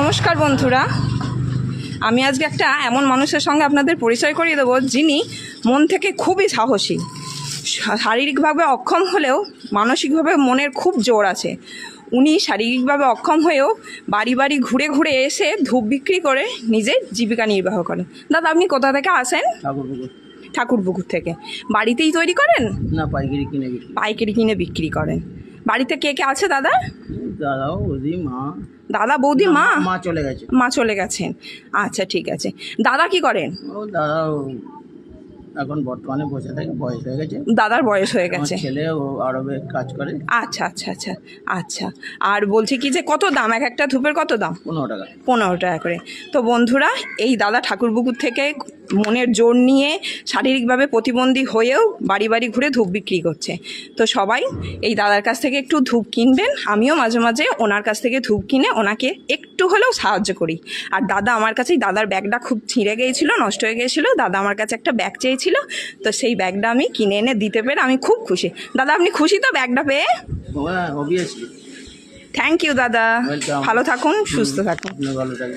নমস্কার বন্ধুরা, আমি আজকে একটা এমন মানুষের সঙ্গে আপনাদের পরিচয় করিয়ে দেবো যিনি মন থেকে খুবই সাহসী। শারীরিকভাবে অক্ষম হলেও মানসিকভাবে মনের খুব জোর আছে। উনি শারীরিকভাবে অক্ষম হয়েও বাড়ি বাড়ি ঘুরে ঘুরে এসে ধূপ বিক্রি করে নিজের জীবিকা নির্বাহ করেন। দাদা, আপনি কোথা থেকে আসেন? ঠাকুরপুকুর থেকে। বাড়িতেই তৈরি করেন না, পাইকারি কিনে বিক্রি করেন। বাড়িতে কে কে আছে দাদা? দাদা বৌদি মা। দাদা বৌদি মা মা চলে গেছেন। আচ্ছা, ঠিক আছে। দাদা কি করেন? দাদা এখন বর্তমানে বসে থাকে, বয়স হয়ে গেছে। দাদার বয়স হয়ে গেছে। ছেলে ও আরবে কাজ করে। আচ্ছা আচ্ছা আচ্ছা আচ্ছা। আর বলছি কি যে কত দাম এক একটা ধূপের? কত দাম? 15 টাকা। 15 টাকা করে। তো বন্ধুরা, এই দাদা ঠাকুরপুকুর থেকে মনের জোর নিয়ে শারীরিকভাবে প্রতিবন্ধী হয়েও বাড়ি বাড়ি ঘুরে ধূপ বিক্রি করছে। তো সবাই এই দাদার কাছ থেকে একটু ধূপ কিনবেন। আমিও মাঝে মাঝে ওনার কাছ থেকে ধূপ কিনে ওনাকে একটু হলেও সাহায্য করি। আর দাদা আমার কাছেই, দাদার ব্যাগটা খুব ছিঁড়ে গিয়েছিলো, নষ্ট হয়ে গিয়েছিলো। দাদা আমার কাছে একটা ব্যাগ চেয়েছিল, তো সেই ব্যাগটা আমি কিনে এনে দিতে পেরে আমি খুব খুশি। দাদা, আপনি খুশি তো ব্যাগটা পেয়ে? অবভিয়াসলি। থ্যাংক ইউ দাদা। ভালো থাকুন, সুস্থ থাকুন। ভালো থাকবেন।